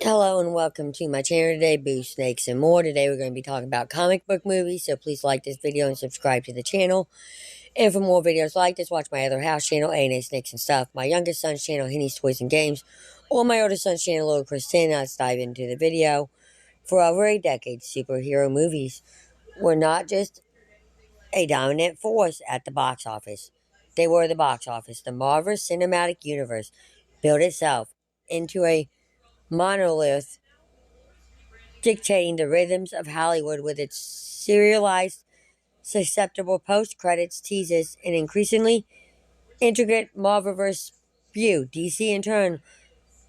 Hello and welcome to my channel today, Boo Snakes and More. Today we're going to be talking about comic book movies, so please like this video and subscribe to the channel. And for more videos like this, watch my other house channel, A&A Snakes and Stuff, my youngest son's channel, Henny's Toys and Games, or my oldest son's channel, Little Chris 10. Let's dive into the video. For over a decade, superhero movies were not just a dominant force at the box office. They were the box office. The Marvel Cinematic Universe built itself into a monolith dictating the rhythms of Hollywood with its serialized, susceptible post-credits teases and increasingly intricate Marvelverse view. DC, in turn,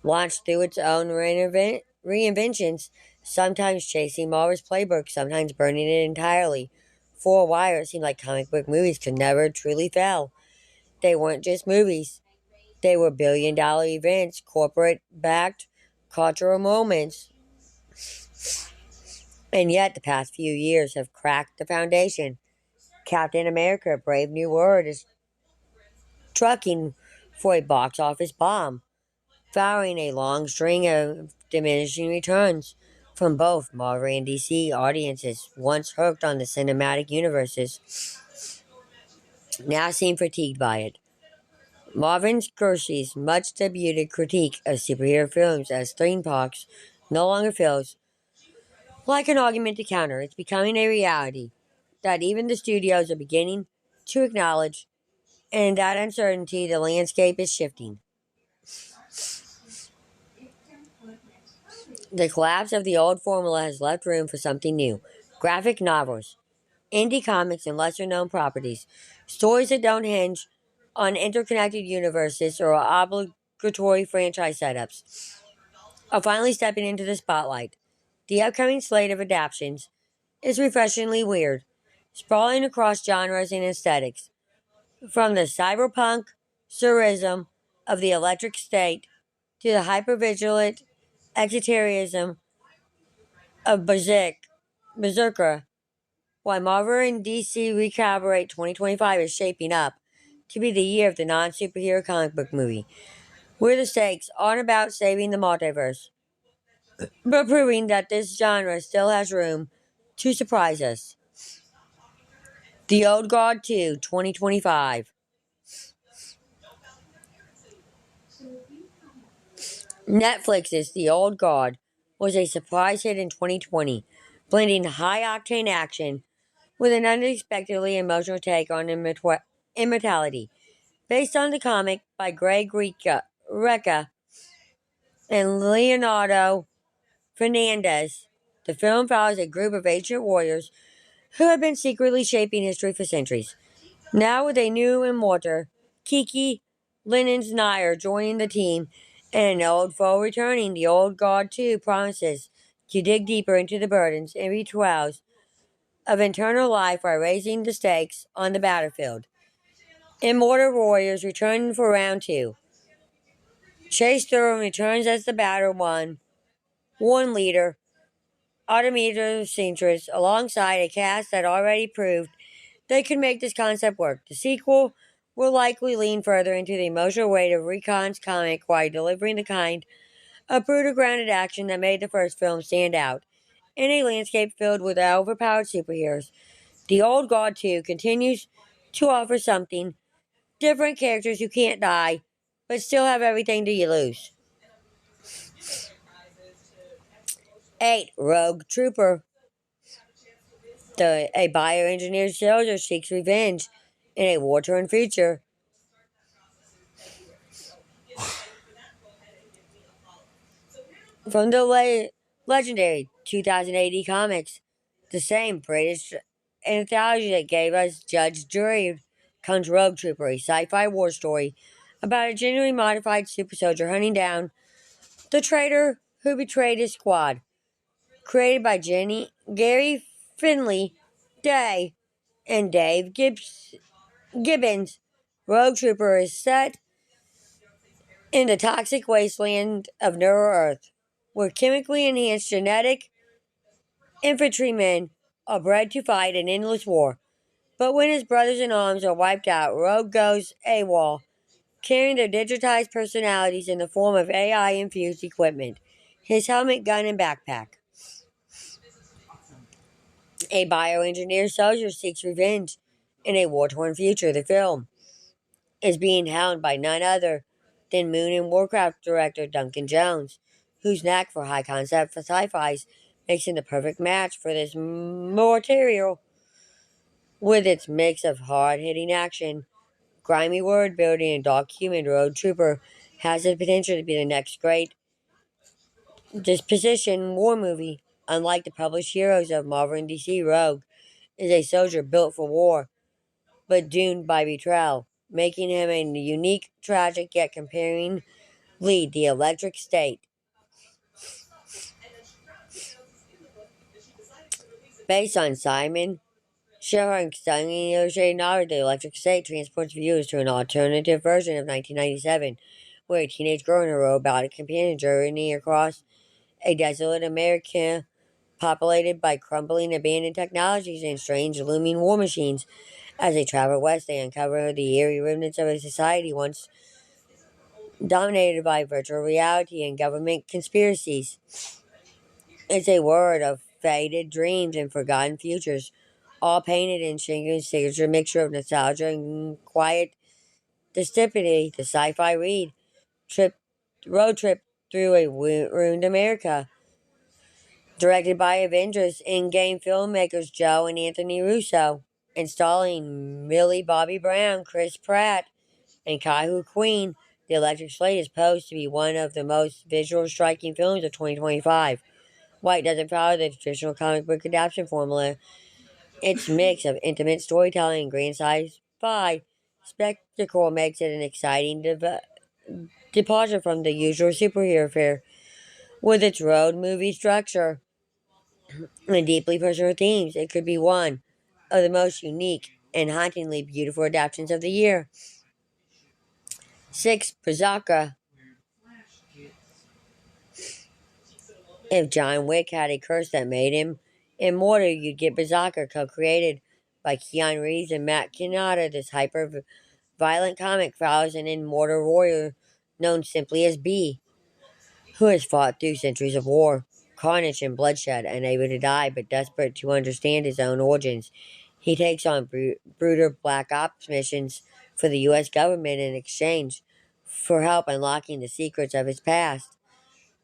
launched through its own reinventions, sometimes chasing Marvel's playbook, sometimes burning it entirely. For a while, it seemed like comic book movies could never truly fail. They weren't just movies. They were billion-dollar events, corporate-backed cultural moments. And yet, the past few years have cracked the foundation. Captain America: Brave New World is trucking for a box office bomb, following a long string of diminishing returns from both Marvel and DC audiences once hooked on the cinematic universes, now seem fatigued by it. Marvin Scorsese's much debuted critique of superhero films as theme parks no longer feels like an argument to counter. It's becoming a reality that even the studios are beginning to acknowledge, and that uncertainty, the landscape is shifting. The collapse of the old formula has left room for something new. Graphic novels, indie comics, and lesser known properties. Stories that don't hinge on interconnected universes or obligatory franchise setups are finally stepping into the spotlight. The upcoming slate of adaptations is refreshingly weird, sprawling across genres and aesthetics. From the cyberpunk surrealism of the Electric State to the hypervigilant exotericism of Berserker, while Marvel and DC recalibrate, 2025 is shaping up to be the year of the non-superhero comic book movie, where the stakes aren't about saving the multiverse, but proving that this genre still has room to surprise us. The Old Guard 2, 2025. Netflix's The Old Guard was a surprise hit in 2020, blending high-octane action with an unexpectedly emotional take on immortality. Based on the comic by Greg Rucka and Leonardo Fernandez, the film follows a group of ancient warriors who have been secretly shaping history for centuries. Now with a new immortal, Kiki Linens-Nair joining the team and an old foe returning, the Old Guard 2 promises to dig deeper into the burdens and rituals of eternal life while raising the stakes on the battlefield. Immortal Warriors return for round 2. Chase Thurum returns as the battle one leader, Artemisia Centris, alongside a cast that already proved they could make this concept work. The sequel will likely lean further into the emotional weight of Recon's comic while delivering the kind of brutal grounded action that made the first film stand out. In a landscape filled with overpowered superheroes, The Old Guard 2 continues to offer something different: characters who can't die, but still have everything to lose. 8. Rogue Trooper. A bioengineered soldier seeks revenge in a war-torn future. From the legendary 2000 AD comics, the same British anthology that gave us Judge Dredd, comes Rogue Trooper, a sci-fi war story about a genuinely modified super soldier hunting down the traitor who betrayed his squad. Created by Gary Finley Day and Dave Gibbons, Rogue Trooper is set in the toxic wasteland of Neural Earth, where chemically enhanced genetic infantrymen are bred to fight an endless war. But when his brothers in arms are wiped out, Rogue goes AWOL, carrying their digitized personalities in the form of AI-infused equipment. his helmet, gun, and backpack. A bioengineered soldier seeks revenge in a war-torn future. The film is being helmed by none other than Moon and Warcraft director Duncan Jones, whose knack for high concept for sci-fis makes him the perfect match for this material. With its mix of hard-hitting action, grimy word building, and dark human, Road Trooper has the potential to be the next great disposition war movie. Unlike the published heroes of Marvel and DC, Rogue is a soldier built for war, but doomed by betrayal, making him a unique, tragic, yet comparing lead, the Electric State. Based on Simon Sherring's stunning illustrated novel, The Electric State transports viewers to an alternative version of 1997, where a teenage girl and her robotic companion journey across a desolate America populated by crumbling abandoned technologies and strange looming war machines. As they travel west, they uncover the eerie remnants of a society once dominated by virtual reality and government conspiracies. It's a world of faded dreams and forgotten futures, all painted in Shingen's signature mixture of nostalgia and quiet dystopia. The sci-fi trip road trip through a ruined America, directed by Avengers in-game filmmakers Joe and Anthony Russo, and starring Millie Bobby Brown, Chris Pratt, and Kai-Hu Queen. The Electric Slate is posed to be one of the most visual striking films of 2025. White doesn't follow the traditional comic book adaptation formula. Its mix of intimate storytelling and grand sci-fi spectacle makes it an exciting departure from the usual superhero fare. With its road movie structure and deeply personal themes, it could be one of the most unique and hauntingly beautiful adaptations of the year. 6. Berserker. If John Wick had a curse that made him immortal, you'd get Berserker, co-created by Keanu Reeves and Matt Canada. This hyper-violent comic follows an immortal warrior known simply as B, who has fought through centuries of war, carnage, and bloodshed, unable to die but desperate to understand his own origins. He takes on brutal black ops missions for the U.S. government in exchange for help unlocking the secrets of his past.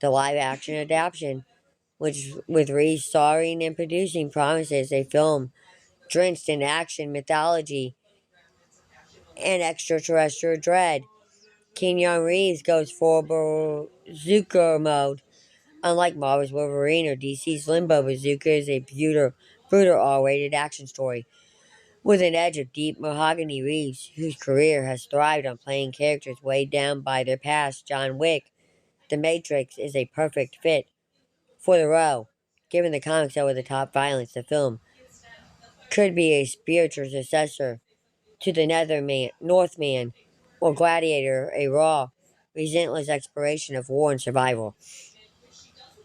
The live-action adaptation, which with Reeves starring and producing, promises a film drenched in action, mythology, and extraterrestrial dread. Keanu Reeves goes full Bazooka mode. Unlike Marvel's Wolverine or DC's Limbo, Bazooka is a brutal R-rated action story with an edge of deep mahogany. Reeves, whose career has thrived on playing characters weighed down by their past. John Wick, The Matrix, is a perfect fit for the role. Given the comics over the top violence, the film could be a spiritual successor to The Northman or Gladiator, a raw, relentless exploration of war and survival.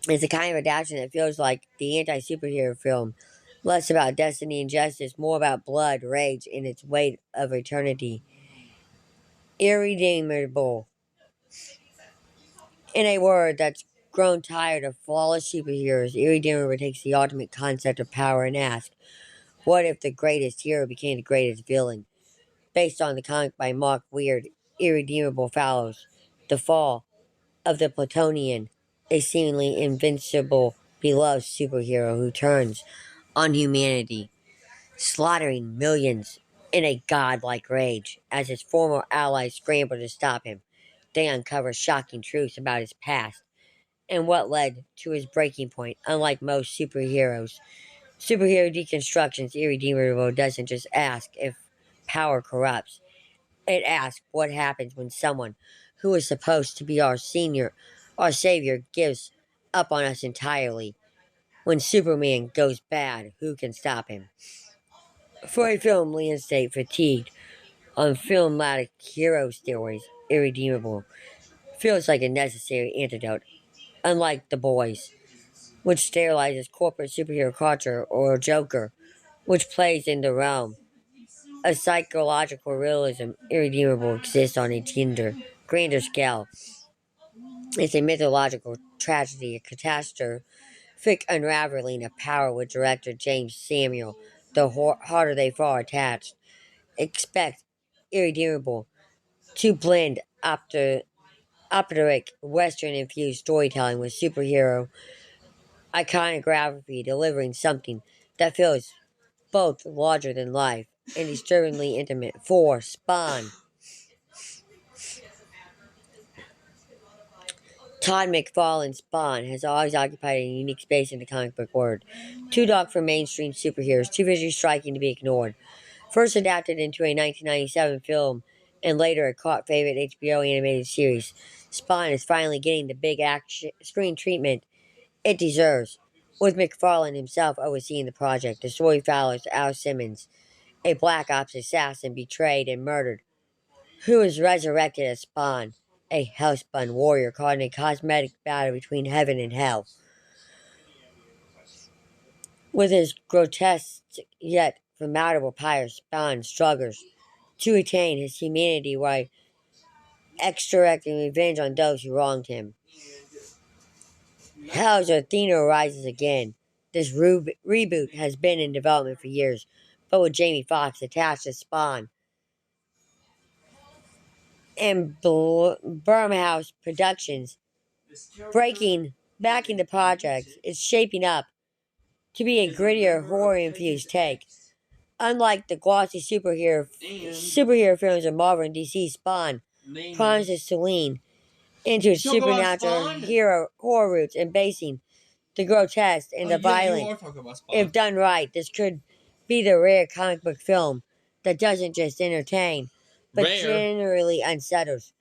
It's a kind of adaptation that feels like the anti-superhero film, less about destiny and justice, more about blood, rage, and its weight of eternity. Irredeemable. In a word that's grown tired of flawless superheroes, Irredeemable takes the ultimate concept of power and asks, what if the greatest hero became the greatest villain? Based on the comic by Mark Weird, Irredeemable follows the fall of the Plutonian, a seemingly invincible, beloved superhero who turns on humanity, slaughtering millions in a godlike rage. As his former allies scramble to stop him, they uncover shocking truths about his past and what led to his breaking point. Unlike most superhero deconstructions, Irredeemable doesn't just ask if power corrupts. It asks what happens when someone who is supposed to be our savior, gives up on us entirely. When Superman goes bad, who can stop him? For a film landscape fatigued on filmatic hero stories, Irredeemable feels like a necessary antidote. Unlike The Boys, which sterilizes corporate superhero culture, or Joker, which plays in the realm of psychological realism, Irredeemable exists on a grander scale. It's a mythological tragedy, a catastrophic unraveling of power with director James Samuel. The harder they fall attached. Expect irredeemable to blend operatic Western infused storytelling with superhero iconography, delivering something that feels both larger than life and disturbingly intimate. 4. Spawn. Todd McFarlane's Spawn has always occupied a unique space in the comic book world. Too dark for mainstream superheroes, too visually striking to be ignored. First adapted into a 1997 film and later a cult favorite HBO animated series, Spawn is finally getting the big action screen treatment it deserves. With McFarlane himself overseeing the project, the story follows Al Simmons, a Black Ops assassin betrayed and murdered, who is resurrected as Spawn, a hellspun warrior caught in a cosmetic battle between heaven and hell. With his grotesque yet formidable power, Spawn struggles to retain his humanity while extracting revenge on those who wronged him. Hell's Athena rises again. This reboot has been in development for years, but with Jamie Foxx attached to Spawn and Blumhouse Productions backing the project, is shaping up to be a grittier, horror-infused take. Unlike the glossy superhero films of Marvel and DC, Spawn promises to lean into its supernatural hero horror roots, embracing the grotesque and the violent. If done right, this could be the rare comic book film that doesn't just entertain, but generally unsettles.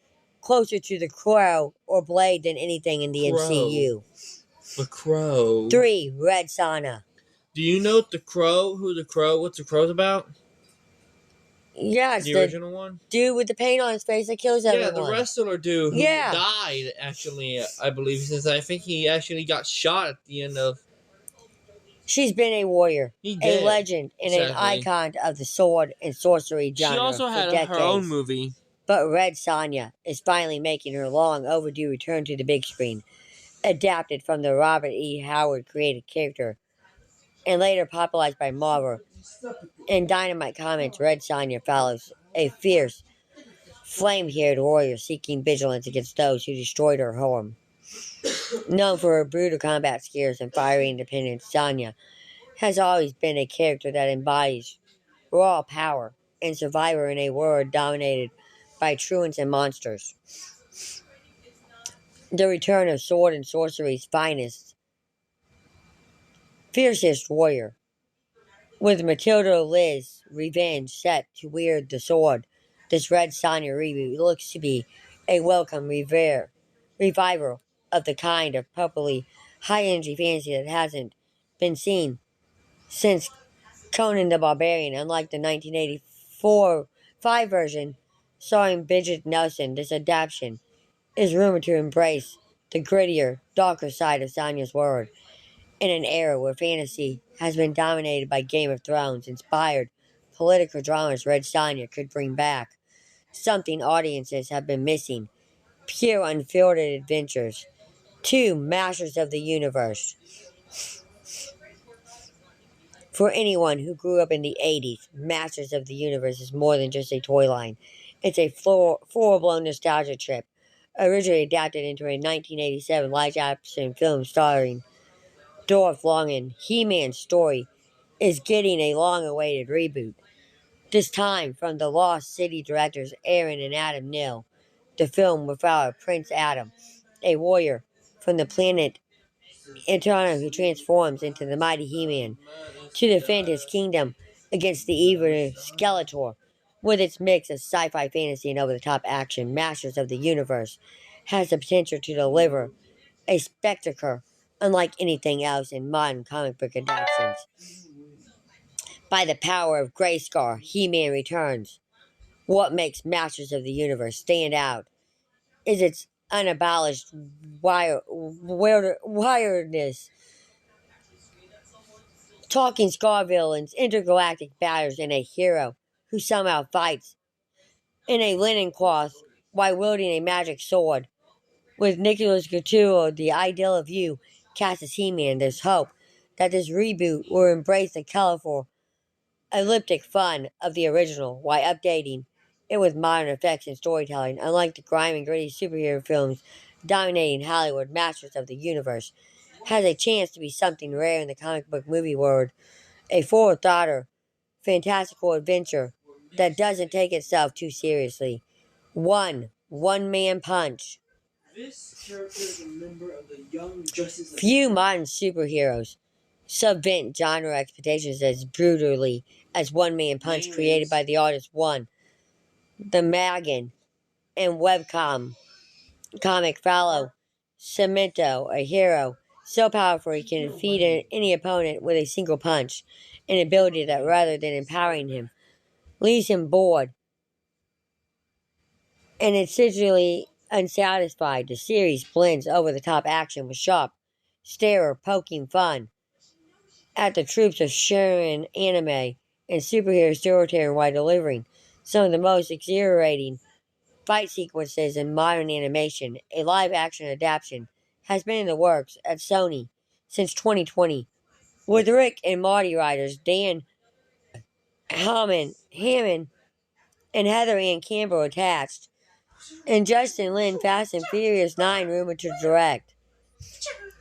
Closer to The Crow or Blade than anything in the MCU. The Crow. 3. Red Sonja. Do you know what's The Crow's about? Yeah, it's the original one? Dude with the paint on his face that kills everyone. Yeah, the wrestler dude who died, actually, I believe, since I think he actually got shot at the end of... She's been a warrior, a legend, and an icon of the sword and sorcery genre. She also had her own movie. But Red Sonja is finally making her long overdue return to the big screen. Adapted from the Robert E. Howard created character, and later popularized by Marvel. In Dynamite Comics, Red Sonja follows a fierce, flame-haired warrior seeking vigilance against those who destroyed her home. Known for her brutal combat skills and fiery independence, Sonja has always been a character that embodies raw power and survivor in a world dominated by truants and monsters. The return of sword and sorcery's finest, fiercest warrior. With Matilda Liz Revenge set to wield the sword, this Red Sonja reboot looks to be a welcome revival of the kind of purpley, high-energy fantasy that hasn't been seen since Conan the Barbarian. Unlike the 1984-5 version starring Bridget Nelson, this adaptation is rumored to embrace the grittier, darker side of Sonja's world. In an era where fantasy has been dominated by Game of Thrones inspired political dramas, Red Sonja could bring back something audiences have been missing: pure, unfiltered adventures. 2. Masters of the Universe. For anyone who grew up in the 80s, Masters of the Universe is more than just a toy line. It's a full-blown nostalgia trip. Originally adapted into a 1987 live-action film starring Dolph Lundgren, He-Man's story is getting a long-awaited reboot. This time from the Lost City directors Aaron and Adam Neal. The film will follow Prince Adam, a warrior from the planet Eterna who transforms into the mighty He-Man to defend his kingdom against the evil Skeletor. With its mix of sci-fi fantasy and over-the-top action, Masters of the Universe has the potential to deliver a spectacle unlike anything else in modern comic book adaptations. By the power of Grayskull, He-Man returns. What makes Masters of the Universe stand out is its unabolished wiredness. Talking Scar villains, intergalactic battles, and a hero who somehow fights in a linen cloth while wielding a magic sword. With Nicholas Couture, the ideal of you, cast as He-Man, there's hope that this reboot will embrace the colorful, elliptic fun of the original while updating it with modern effects and storytelling. Unlike the grime and gritty superhero films dominating Hollywood masters of the universe, has a chance to be something rare in the comic book movie world, a full-thoughter, fantastical adventure that doesn't take itself too seriously. One-man punch. This character is a member of the Young Justice League. Few modern superheroes subvert genre expectations as brutally as One-Man Punch created by the artist One. The Magan and webcomic follow Cemento, a hero so powerful he can defeat any opponent with a single punch, an ability that, rather than empowering him, leaves him bored and essentially unsatisfied. The series blends over-the-top action with sharp, stare-poking fun at the troops of Sharon anime and superhero storytelling while delivering some of the most exhilarating fight sequences in modern animation. A live-action adaptation has been in the works at Sony since 2020, with Rick and Morty writers Dan Hammond and Heather Ann Campbell attached, and Justin Lin Fast and Furious 9 rumored to direct.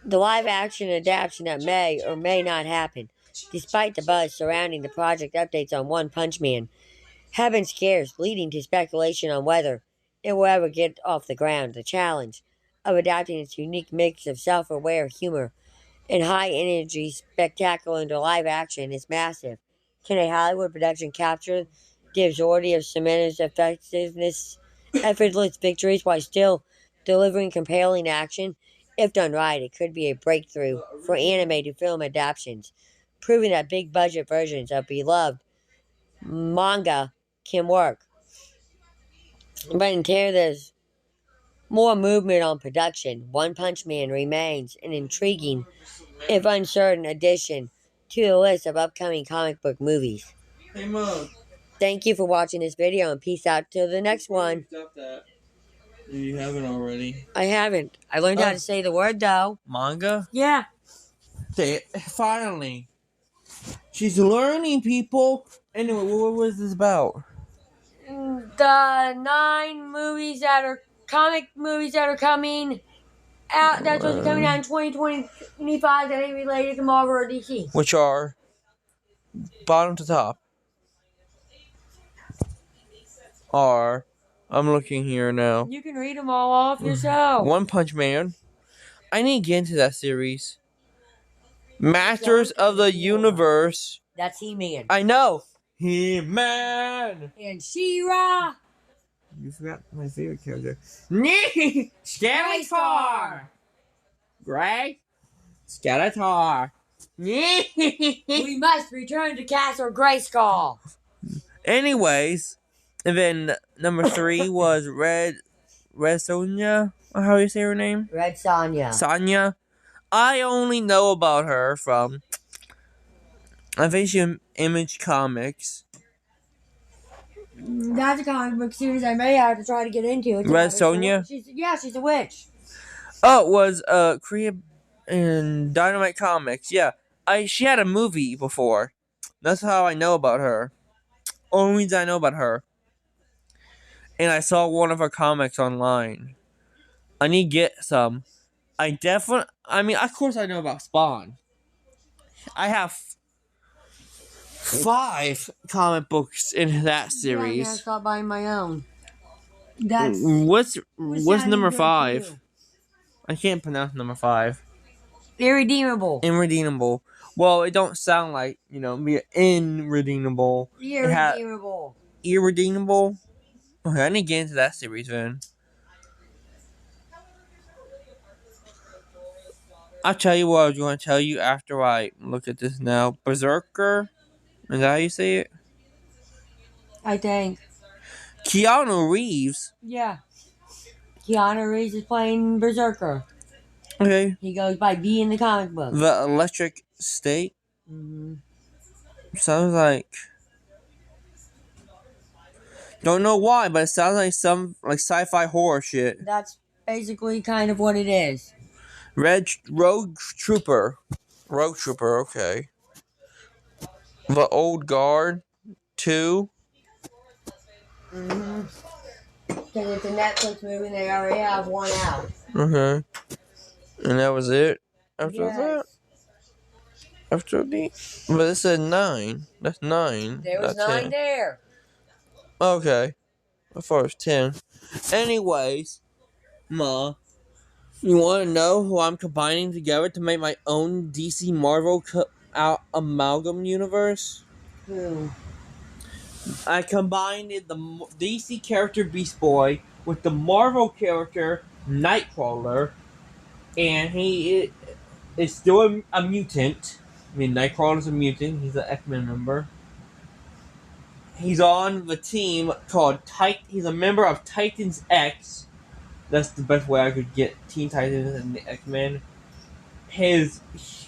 The live-action adaptation that may or may not happen, despite the buzz surrounding the project. Updates on One Punch Man have been scarce, leading to speculation on whether it will ever get off the ground. The challenge of adapting its unique mix of self-aware humor and high-energy spectacle into live action is massive. Can a Hollywood production capture the absurdity of Cemento's effortless victories while still delivering compelling action? If done right, it could be a breakthrough for anime to film adaptations, proving that big-budget versions of beloved manga can work. But until there's more movement on production, One Punch Man remains an intriguing, if uncertain, addition to the list of upcoming comic book movies. Hey, Mom. Thank you for watching this video, and peace out till the next one. Stop that. You haven't already. I haven't. I learned how to say the word, though. Manga? Yeah. Say it. Finally. She's learning, people. Anyway, what was this about? The 9 movies that are comic movies that are coming out, that's supposed to be coming out in 2025 that ain't related to Marvel or DC. Which are bottom to top. I'm looking here now. You can read them all off yourself. One Punch Man. I need to get into that series. Masters of the Universe. That's He-Man. I know. He-Man. And She-Ra. You forgot my favorite character. Skeletor. Gray. Skeletor. We must return to Castle Grayskull. Anyways, and then number 3 was Red Sonja. How do you say her name? Red Sonja. Sonja. I only know about her from, I think she Image Comics. That's a comic book series I may have to try to get into. Red Sonja? She's a witch. Oh, it was Korea in Dynamite Comics. Yeah, she had a movie before. That's how I know about her. Only reason I know about her. And I saw one of her comics online. I need to get some. Of course I know about Spawn. I have 5 comic books in that series. Yeah, I gotta stop buying my own. That's what's number 5? I can't pronounce number 5. Irredeemable. Irredeemable. Well, it don't sound like, be irredeemable. Irredeemable. Irredeemable? Okay, I need to get into that series then. I'll tell you what I was going to tell you after I look at this now. Berserker? Is that how you say it? I think. Keanu Reeves? Yeah. Keanu Reeves is playing Berserker. Okay. He goes by B in the comic book. The Electric State? Mm-hmm. Sounds like... Don't know why, but it sounds like some sci-fi horror shit. That's basically kind of what it is. Rogue Trooper. Rogue Trooper, okay. The Old Guard 2. Mm-hmm. Because it's a Netflix movie and they already have one out. Okay. And that was it? After Yes. that? After the. But it said 9. That's 9. There was not 9 10. there. Okay. I thought it was 10. Anyways, Ma, you want to know who I'm combining together to make my own DC Marvel amalgam universe? Who? I combined the DC character Beast Boy with the Marvel character Nightcrawler, and he is still a mutant. I mean, Nightcrawler's a mutant. He's an X-Men member. He's on the team called He's a member of Titans X. That's the best way I could get Teen Titans and the X-Men. His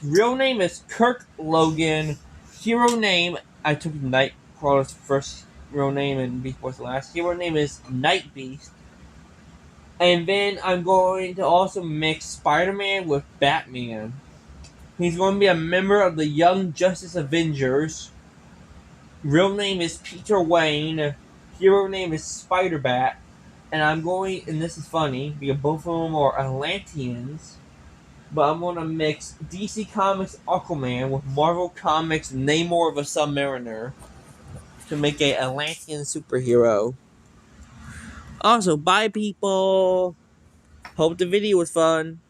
real name is Kirk Logan. Hero name, I took Nightcrawler's first real name and Beast Boy's last. Hero name is Night Beast. And then I'm going to also mix Spider-Man with Batman. He's going to be a member of the Young Justice Avengers. Real name is Peter Wayne. Hero name is Spider-Bat. And and this is funny, because both of them are Atlanteans. But I'm going to mix DC Comics Aquaman with Marvel Comics Namor the Submariner to make a Atlantean superhero. Also, bye people! Hope the video was fun.